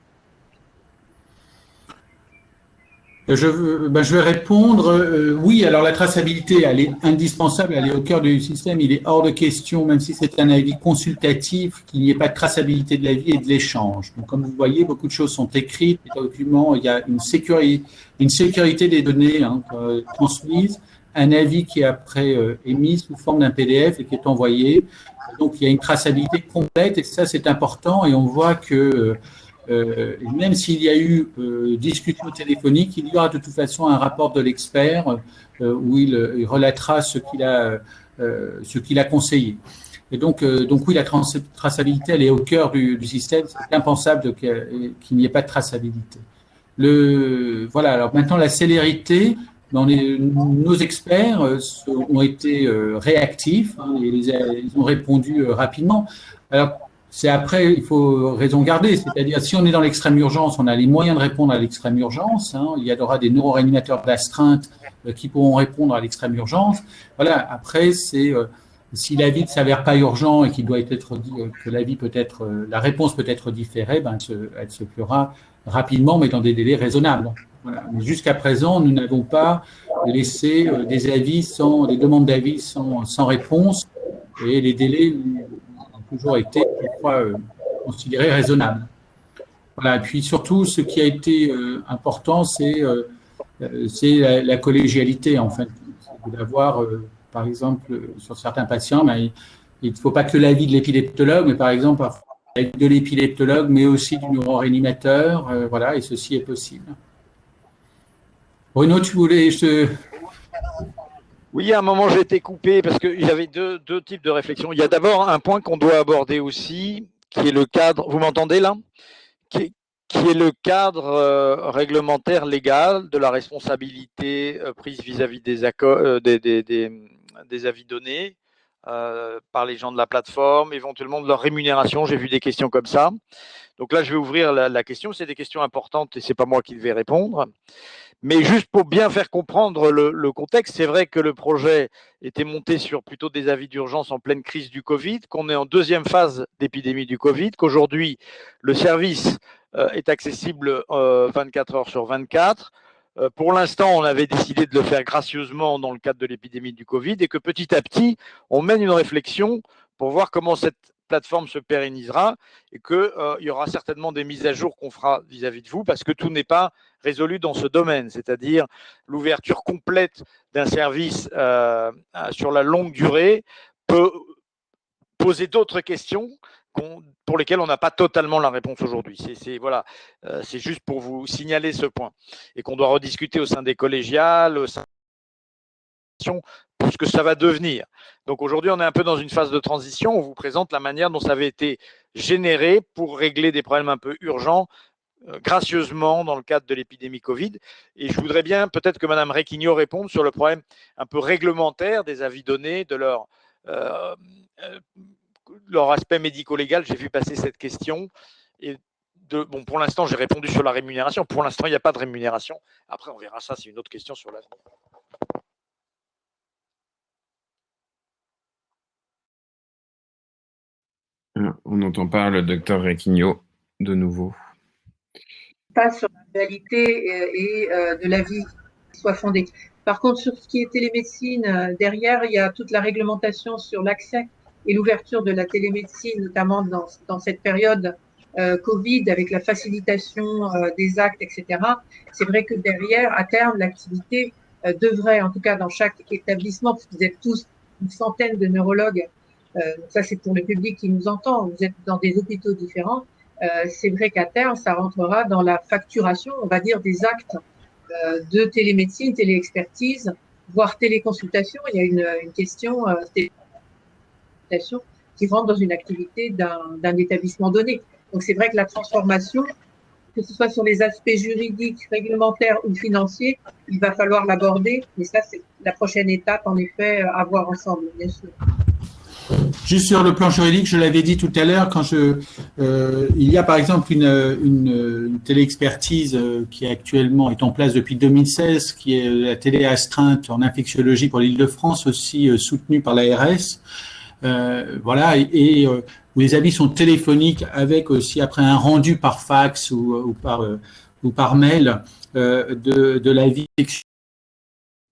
Speaker 2: Je vais répondre. Oui, alors la traçabilité, elle est indispensable, elle est au cœur du système. Il est hors de question, même si c'est un avis consultatif, qu'il n'y ait pas de traçabilité de l'avis et de l'échange. Donc, comme vous voyez, beaucoup de choses sont écrites, les documents, il y a une sécurité des données transmises, un avis qui est après émis sous forme d'un PDF et qui est envoyé. Donc, il y a une traçabilité complète et ça, c'est important. Et on voit que même s'il y a eu discussion téléphonique, il y aura de toute façon un rapport de l'expert où il relatera ce qu'il a conseillé. Et donc oui, la traçabilité, elle est au cœur du système. C'est impensable qu'il n'y ait pas de traçabilité. Voilà. Alors maintenant, la célérité. Nos experts ont été réactifs, hein, et ils ont répondu rapidement. Alors, c'est après, il faut raison garder, c'est-à-dire si on est dans l'extrême urgence, on a les moyens de répondre à l'extrême urgence. Hein, il y aura des neuroréanimateurs d'astreinte qui pourront répondre à l'extrême urgence. Voilà. Après, c'est si l'avis ne s'avère pas urgent et qu'il doit être dit que la réponse peut être différée, elle se fera rapidement, mais dans des délais raisonnables. Voilà. Mais jusqu'à présent, nous n'avons pas laissé des demandes d'avis sans réponse, et les délais ont toujours été, je crois, considérés raisonnables. Voilà. Et puis surtout, ce qui a été important, c'est la collégialité, en fait. C'est d'avoir, par exemple, sur certains patients, il ne faut pas que l'avis de l'épileptologue, mais par exemple, l'avis de l'épileptologue, mais aussi du neuroréanimateur, voilà, et ceci est possible. Bruno, tu voulais…
Speaker 3: Oui, à un moment, j'ai été coupé parce qu'il y avait deux types de réflexions. Il y a d'abord un point qu'on doit aborder aussi, qui est le cadre… Vous m'entendez là ? Qui est le cadre réglementaire légal de la responsabilité prise vis-à-vis des avis donnés par les gens de la plateforme, éventuellement de leur rémunération. J'ai vu des questions comme ça. Donc là, je vais ouvrir la question. C'est des questions importantes et ce n'est pas moi qui vais répondre. Mais juste pour bien faire comprendre le contexte, c'est vrai que le projet était monté sur plutôt des avis d'urgence en pleine crise du Covid, qu'on est en deuxième phase d'épidémie du Covid, qu'aujourd'hui, le service est accessible 24 heures sur 24. Pour l'instant, on avait décidé de le faire gracieusement dans le cadre de l'épidémie du Covid et que petit à petit, on mène une réflexion pour voir comment cette plateforme se pérennisera et qu'il y aura certainement des mises à jour qu'on fera vis-à-vis de vous parce que tout n'est pas résolu dans ce domaine, c'est-à-dire l'ouverture complète d'un service sur la longue durée peut poser d'autres questions pour lesquelles on n'a pas totalement la réponse aujourd'hui. C'est juste pour vous signaler ce point et qu'on doit rediscuter au sein des collégiales, au sein pour ce que ça va devenir. Donc aujourd'hui, on est un peu dans une phase de transition. On vous présente la manière dont ça avait été généré pour régler des problèmes un peu urgents gracieusement dans le cadre de l'épidémie Covid. Et je voudrais bien peut-être que Mme Requignot réponde sur le problème un peu réglementaire des avis donnés, de leur aspect médico-légal. J'ai vu passer cette question. Et bon, pour l'instant, j'ai répondu sur la rémunération. Pour l'instant, il n'y a pas de rémunération. Après, on verra ça, c'est une autre question sur l'avenir.
Speaker 5: On n'entend pas le docteur Requignot de nouveau.
Speaker 4: Pas sur la réalité et de l'avis qui soit fondé. Par contre, sur ce qui est télémédecine, derrière, il y a toute la réglementation sur l'accès et l'ouverture de la télémédecine, notamment dans cette période Covid, avec la facilitation des actes, etc. C'est vrai que derrière, à terme, l'activité devrait, en tout cas dans chaque établissement, parce que vous êtes tous une centaine de neurologues, ça c'est pour le public qui nous entend, vous êtes dans des hôpitaux différents, c'est vrai qu'à terme, ça rentrera dans la facturation, on va dire, des actes de télémédecine, téléexpertise, voire téléconsultation. Il y a une question téléconsultation qui rentre dans une activité d'un établissement donné. Donc c'est vrai que la transformation, que ce soit sur les aspects juridiques, réglementaires ou financiers, il va falloir l'aborder. Mais ça, c'est la prochaine étape, en effet, à voir ensemble, bien sûr.
Speaker 2: Juste sur le plan juridique, je l'avais dit tout à l'heure, il y a par exemple une téléexpertise qui actuellement est en place depuis 2016, qui est la télé astreinte en infectiologie pour l'Île-de-France, aussi soutenue par l'ARS. Voilà, et où les avis sont téléphoniques avec aussi après un rendu par fax ou par mail de l'avis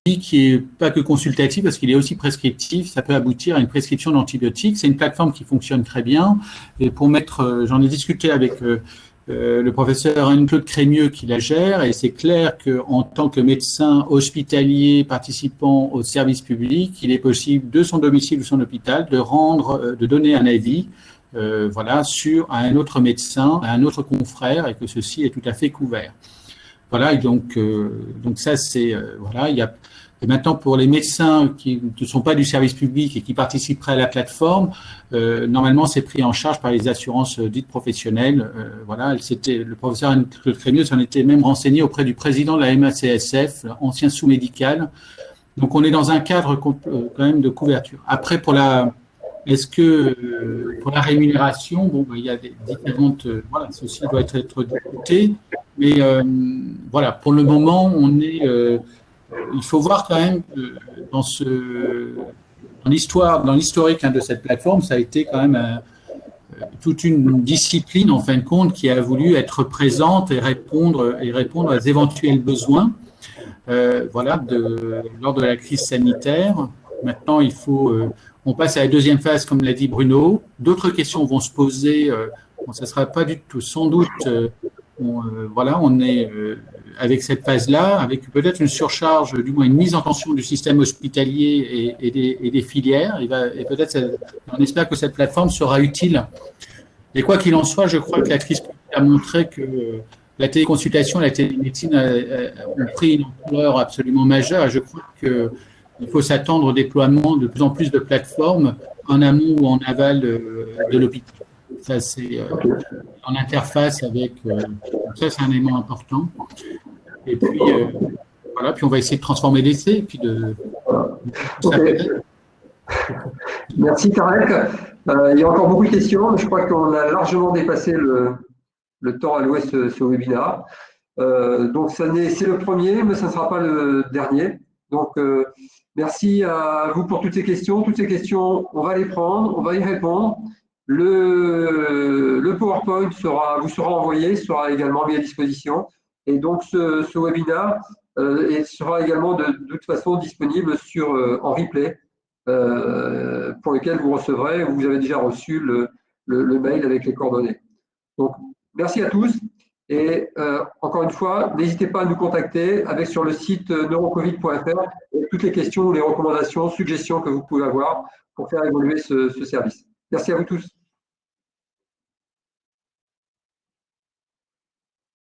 Speaker 2: qui est pas que consultatif parce qu'il est aussi prescriptif. Ça peut aboutir à une prescription d'antibiotiques. C'est une plateforme qui fonctionne très bien. Et pour mettre, j'en ai discuté avec le professeur Anne-Claude Crémieux qui la gère, et c'est clair qu'en tant que médecin hospitalier participant au service public, il est possible de son domicile ou son hôpital de donner un avis voilà, à un autre médecin, à un autre confrère, et que ceci est tout à fait couvert. Voilà, et donc ça c'est voilà, et maintenant pour les médecins qui ne sont pas du service public et qui participeraient à la plateforme, normalement c'est pris en charge par les assurances dites professionnelles. Voilà, le professeur Anne-Claude Crémieux s'en était même renseigné auprès du président de la MACSF, ancien sous-médical. Donc on est dans un cadre quand même de couverture. Après pour la rémunération, bon, il y a des différentes, voilà, ceci doit être discuté, mais voilà, pour le moment, il faut voir quand même dans l'historique de cette plateforme, ça a été quand même toute une discipline en fin de compte qui a voulu être présente et répondre à éventuels besoins, voilà, lors de la crise sanitaire. Maintenant, on passe à la deuxième phase, comme l'a dit Bruno. D'autres questions vont se poser. Bon, ça ne sera pas du tout, sans doute. Voilà, on est avec cette phase-là, avec peut-être une surcharge, du moins une mise en tension du système hospitalier et des filières. Et peut-être, on espère que cette plateforme sera utile. Et quoi qu'il en soit, je crois que la crise a montré que la téléconsultation, la télémédecine ont pris une ampleur absolument majeure. Et je crois qu'il faut s'attendre au déploiement de plus en plus de plateformes en amont ou en aval de l'hôpital. Ça, c'est en interface avec. Ça, c'est un élément important. Et puis, voilà, puis on va essayer de transformer l'essai. Et puis
Speaker 1: Okay. Merci, Tarek. Il y a encore beaucoup de questions. Je crois qu'on a largement dépassé le temps alloué ce webinaire. Donc, c'est le premier, mais ça ne sera pas le dernier. Donc, merci à vous pour toutes ces questions. Toutes ces questions, on va les prendre, on va y répondre. Le PowerPoint vous sera envoyé, sera également mis à disposition. Et donc, ce webinaire sera également de toute façon disponible en replay, pour lequel vous recevrez, vous avez déjà reçu le mail avec les coordonnées. Donc, merci à tous. Et encore une fois, n'hésitez pas à nous contacter sur le site neurocovid.fr toutes les questions, les recommandations, suggestions que vous pouvez avoir pour faire évoluer ce service. Merci à vous tous.